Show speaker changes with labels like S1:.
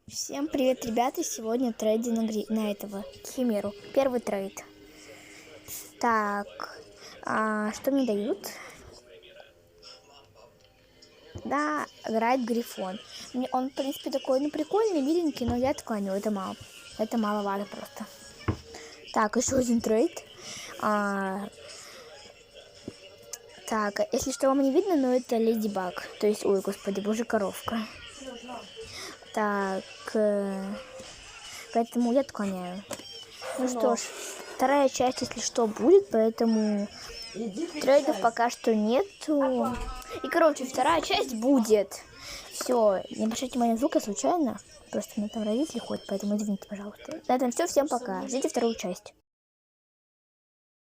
S1: Всем привет, ребята! Сегодня трейды на этого Химеру. Первый трейд. Так, что мне дают? Да, играет Грифон. Он, в принципе, такой, прикольный, миленький, но я отклоню. Это мало. Это маловато просто. Так, еще один трейд. Так, если что вам не видно, но это Леди Баг. То есть, ой, господи, боже, коровка. Так, поэтому я отклоняю. Ну что ж, вторая часть, если что, будет, поэтому трейдов пока что нету. И, короче, вторая часть будет. Все, не обращайте внимания на звук, я случайно. Просто у меня там родители ходят, поэтому извините, пожалуйста. На этом все, всем пока. Ждите вторую часть.